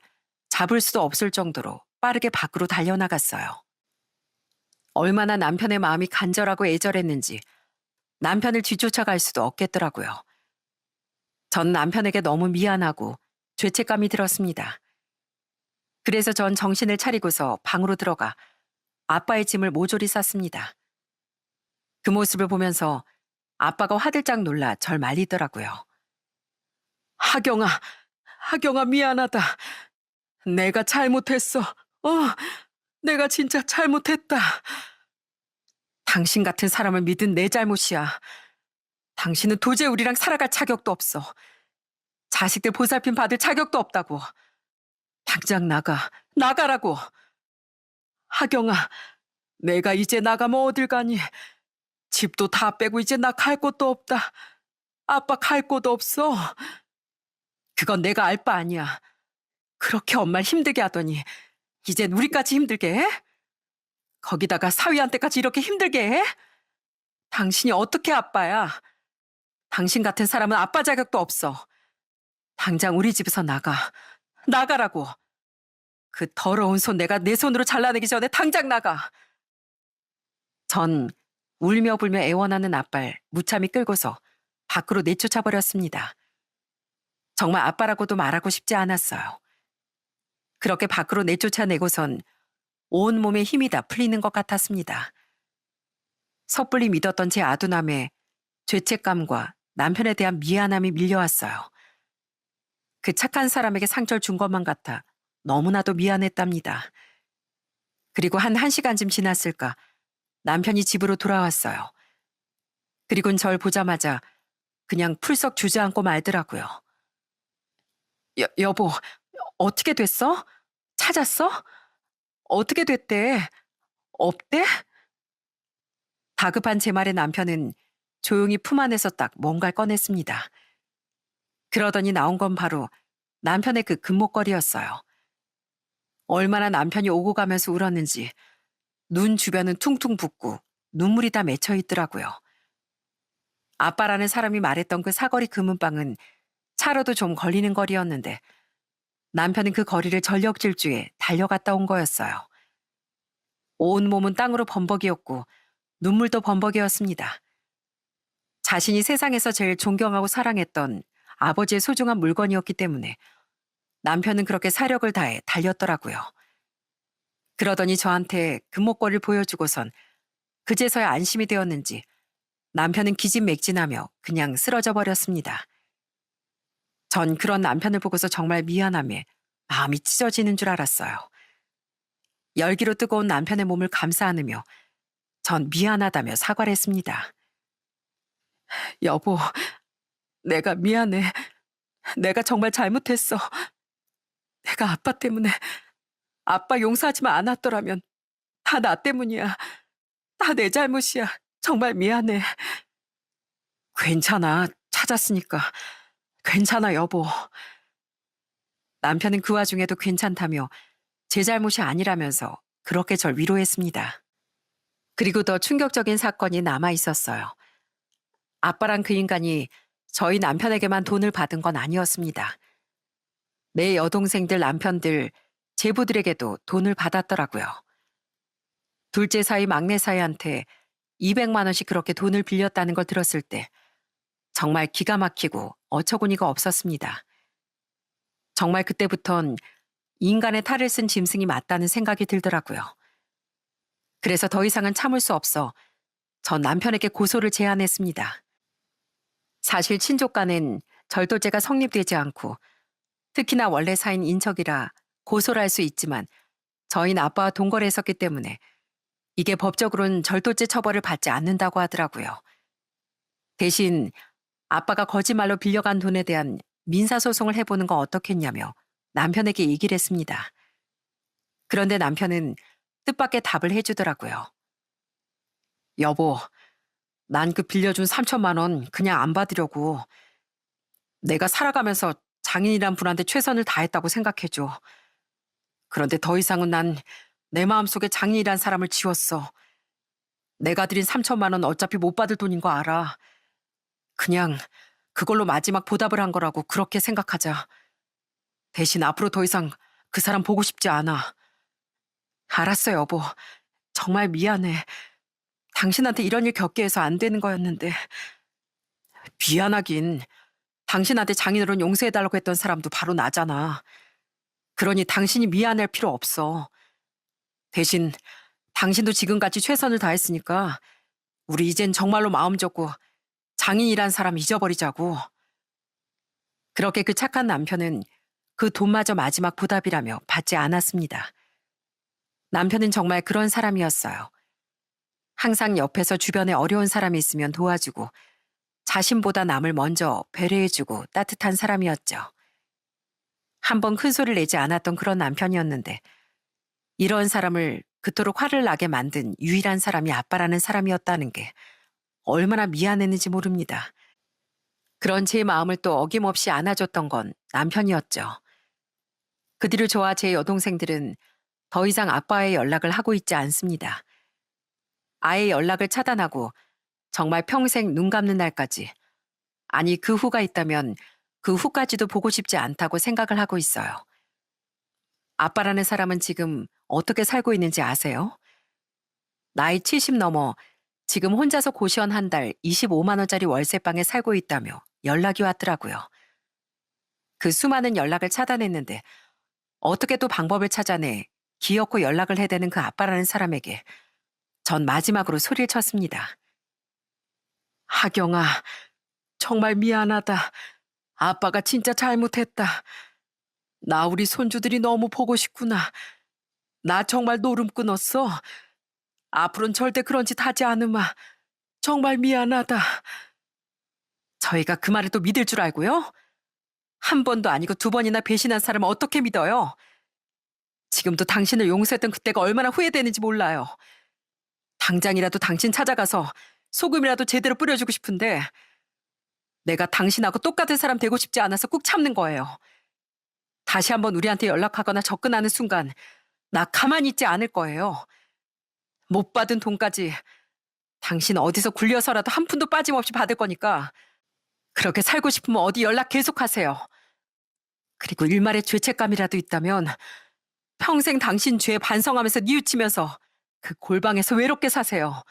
잡을 수도 없을 정도로 빠르게 밖으로 달려나갔어요. 얼마나 남편의 마음이 간절하고 애절했는지 남편을 뒤쫓아갈 수도 없겠더라고요. 전 남편에게 너무 미안하고 죄책감이 들었습니다. 그래서 전 정신을 차리고서 방으로 들어가 아빠의 짐을 모조리 쌌습니다. 그 모습을 보면서 아빠가 화들짝 놀라 절 말리더라고요. 하경아, 하경아 미안하다. 내가 잘못했어. 내가 진짜 잘못했다. 당신 같은 사람을 믿은 내 잘못이야. 당신은 도저히 우리랑 살아갈 자격도 없어. 자식들 보살핌 받을 자격도 없다고. 당장 나가. 나가라고. 하경아, 내가 이제 나가면 어딜 가니? 집도 다 빼고 이제 나 갈 곳도 없다. 아빠 갈 곳도 없어. 그건 내가 알 바 아니야. 그렇게 엄마를 힘들게 하더니 이젠 우리까지 힘들게 해? 거기다가 사위한테까지 이렇게 힘들게 해? 당신이 어떻게 아빠야? 당신 같은 사람은 아빠 자격도 없어. 당장 우리 집에서 나가. 나가라고. 그 더러운 손 내가 내 손으로 잘라내기 전에 당장 나가. 전 울며 불며 애원하는 아빠를 무참히 끌고서 밖으로 내쫓아 버렸습니다. 정말 아빠라고도 말하고 싶지 않았어요. 그렇게 밖으로 내쫓아내고선 온몸에 힘이 다 풀리는 것 같았습니다. 섣불리 믿었던 제 아두남의 죄책감과 남편에 대한 미안함이 밀려왔어요. 그 착한 사람에게 상처를 준 것만 같아 너무나도 미안했답니다. 그리고 한 1시간쯤 지났을까 남편이 집으로 돌아왔어요. 그리고는 절 보자마자 그냥 풀썩 주저앉고 말더라고요. 여보, 어떻게 됐어? 찾았어? 어떻게 됐대? 없대? 다급한 제 말에 남편은 조용히 품 안에서 딱 뭔가를 꺼냈습니다. 그러더니 나온 건 바로 남편의 그 금목걸이였어요. 얼마나 남편이 오고 가면서 울었는지 눈 주변은 퉁퉁 붓고 눈물이 다 맺혀 있더라고요. 아빠라는 사람이 말했던 그 사거리 금은방은 차로도 좀 걸리는 거리였는데 남편은 그 거리를 전력 질주에 달려갔다 온 거였어요. 온몸은 땅으로 범벅이었고 눈물도 범벅이었습니다. 자신이 세상에서 제일 존경하고 사랑했던 아버지의 소중한 물건이었기 때문에 남편은 그렇게 사력을 다해 달렸더라고요. 그러더니 저한테 금목걸이를 보여주고선 그제서야 안심이 되었는지 남편은 기진맥진하며 그냥 쓰러져 버렸습니다. 전 그런 남편을 보고서 정말 미안함에 마음이 찢어지는 줄 알았어요. 열기로 뜨거운 남편의 몸을 감싸 안으며 전 미안하다며 사과를 했습니다. 여보, 내가 미안해. 내가 정말 잘못했어. 내가 아빠 때문에 아빠 용서하지만 않았더라면 다 나 때문이야. 다 내 잘못이야. 정말 미안해. 괜찮아. 찾았으니까. 괜찮아, 여보. 남편은 그 와중에도 괜찮다며 제 잘못이 아니라면서 그렇게 절 위로했습니다. 그리고 더 충격적인 사건이 남아 있었어요. 아빠란 그 인간이 저희 남편에게만 돈을 받은 건 아니었습니다. 내 여동생들 남편들, 제부들에게도 돈을 받았더라고요. 둘째 사이 막내 사이한테 200만 원씩 그렇게 돈을 빌렸다는 걸 들었을 때 정말 기가 막히고 어처구니가 없었습니다. 정말 그때부턴 인간의 탈을 쓴 짐승이 맞다는 생각이 들더라고요. 그래서 더 이상은 참을 수 없어 전 남편에게 고소를 제안했습니다. 사실 친족 간엔 절도죄가 성립되지 않고 특히나 원래 사인 인척이라 고소를 할 수 있지만 저희는 아빠와 동거를 했었기 때문에 이게 법적으로는 절도죄 처벌을 받지 않는다고 하더라고요. 대신 아빠가 거짓말로 빌려간 돈에 대한 민사소송을 해보는 건 어떻겠냐며 남편에게 얘기를 했습니다. 그런데 남편은 뜻밖의 답을 해주더라고요. 여보, 난 그 빌려준 3천만 원 그냥 안 받으려고. 내가 살아가면서 장인이란 분한테 최선을 다했다고 생각해줘. 그런데 더 이상은 난 내 마음속에 장인이란 사람을 지웠어. 내가 드린 3천만 원 어차피 못 받을 돈인 거 알아. 그냥 그걸로 마지막 보답을 한 거라고 그렇게 생각하자. 대신 앞으로 더 이상 그 사람 보고 싶지 않아. 알았어, 여보. 정말 미안해. 당신한테 이런 일 겪게 해서 안 되는 거였는데. 미안하긴. 당신한테 장인어른 용서해달라고 했던 사람도 바로 나잖아. 그러니 당신이 미안할 필요 없어. 대신 당신도 지금까지 최선을 다했으니까 우리 이젠 정말로 마음 접고 장인이란 사람 잊어버리자고. 그렇게 그 착한 남편은 그 돈마저 마지막 보답이라며 받지 않았습니다. 남편은 정말 그런 사람이었어요. 항상 옆에서 주변에 어려운 사람이 있으면 도와주고 자신보다 남을 먼저 배려해주고 따뜻한 사람이었죠. 한 번 큰 소리를 내지 않았던 그런 남편이었는데 이런 사람을 그토록 화를 나게 만든 유일한 사람이 아빠라는 사람이었다는 게 얼마나 미안했는지 모릅니다. 그런 제 마음을 또 어김없이 안아줬던 건 남편이었죠. 그 뒤로 저와 제 여동생들은 더 이상 아빠와의 연락을 하고 있지 않습니다. 아예 연락을 차단하고 정말 평생 눈 감는 날까지, 아니 그 후가 있다면 그 후까지도 보고 싶지 않다고 생각을 하고 있어요. 아빠라는 사람은 지금 어떻게 살고 있는지 아세요? 나이 70 넘어 지금 혼자서 고시원 한 달 25만 원짜리 월세방에 살고 있다며 연락이 왔더라고요. 그 수많은 연락을 차단했는데 어떻게 또 방법을 찾아내 기어코 연락을 해대는 그 아빠라는 사람에게 전 마지막으로 소리를 쳤습니다. 하경아, 정말 미안하다. 아빠가 진짜 잘못했다. 나 우리 손주들이 너무 보고 싶구나. 나 정말 노름 끊었어. 앞으로는 절대 그런 짓 하지 않으마. 정말 미안하다. 저희가 그 말을 또 믿을 줄 알고요? 한 번도 아니고 두 번이나 배신한 사람을 어떻게 믿어요? 지금도 당신을 용서했던 그때가 얼마나 후회되는지 몰라요. 당장이라도 당신 찾아가서 소금이라도 제대로 뿌려주고 싶은데 내가 당신하고 똑같은 사람 되고 싶지 않아서 꾹 참는 거예요. 다시 한번 우리한테 연락하거나 접근하는 순간 나 가만히 있지 않을 거예요. 못 받은 돈까지 당신 어디서 굴려서라도 한 푼도 빠짐없이 받을 거니까 그렇게 살고 싶으면 어디 연락 계속하세요. 그리고 일말의 죄책감이라도 있다면 평생 당신 죄에 반성하면서 뉘우치면서 그 골방에서 외롭게 사세요.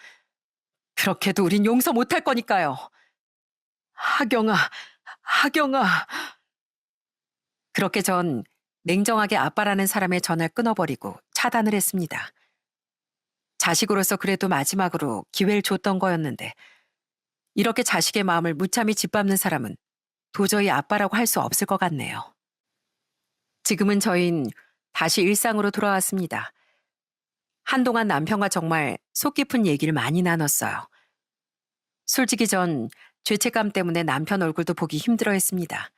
그렇게도 우린 용서 못할 거니까요. 하경아, 하경아. 그렇게 전 냉정하게 아빠라는 사람의 전화를 끊어버리고 차단을 했습니다. 자식으로서 그래도 마지막으로 기회를 줬던 거였는데 이렇게 자식의 마음을 무참히 짓밟는 사람은 도저히 아빠라고 할 수 없을 것 같네요. 지금은 저흰 다시 일상으로 돌아왔습니다. 한동안 남편과 정말 속 깊은 얘기를 많이 나눴어요. 솔직히 전 죄책감 때문에 남편 얼굴도 보기 힘들어 했습니다.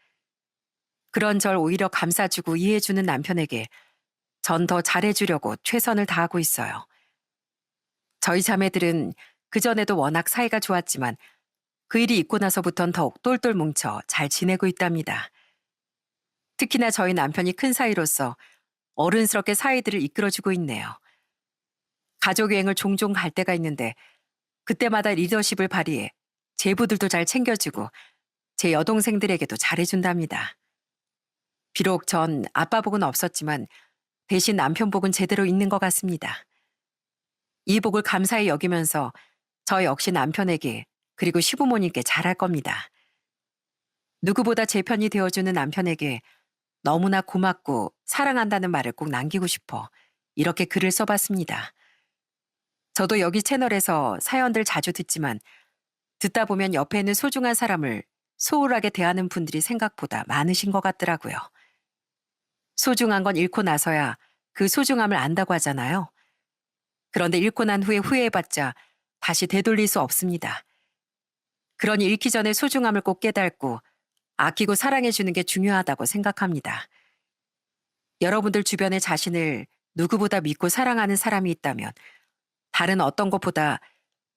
그런 절 오히려 감싸주고 이해해주는 남편에게 전 더 잘해주려고 최선을 다하고 있어요. 저희 자매들은 그전에도 워낙 사이가 좋았지만 그 일이 있고 나서부턴 더욱 똘똘 뭉쳐 잘 지내고 있답니다. 특히나 저희 남편이 큰 사이로서 어른스럽게 사이들을 이끌어주고 있네요. 가족 여행을 종종 갈 때가 있는데 그때마다 리더십을 발휘해 제부들도 잘 챙겨주고 제 여동생들에게도 잘해준답니다. 비록 전 아빠 복은 없었지만 대신 남편 복은 제대로 있는 것 같습니다. 이 복을 감사히 여기면서 저 역시 남편에게 그리고 시부모님께 잘할 겁니다. 누구보다 제 편이 되어주는 남편에게 너무나 고맙고 사랑한다는 말을 꼭 남기고 싶어 이렇게 글을 써봤습니다. 저도 여기 채널에서 사연들 자주 듣지만 듣다 보면 옆에 있는 소중한 사람을 소홀하게 대하는 분들이 생각보다 많으신 것 같더라고요. 소중한 건 잃고 나서야 그 소중함을 안다고 하잖아요. 그런데 잃고 난 후에 후회해봤자 다시 되돌릴 수 없습니다. 그러니 잃기 전에 소중함을 꼭 깨닫고 아끼고 사랑해주는 게 중요하다고 생각합니다. 여러분들 주변에 자신을 누구보다 믿고 사랑하는 사람이 있다면 다른 어떤 것보다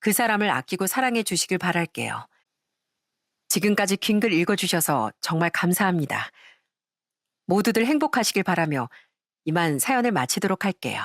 그 사람을 아끼고 사랑해 주시길 바랄게요. 지금까지 긴 글 읽어주셔서 정말 감사합니다. 모두들 행복하시길 바라며 이만 사연을 마치도록 할게요.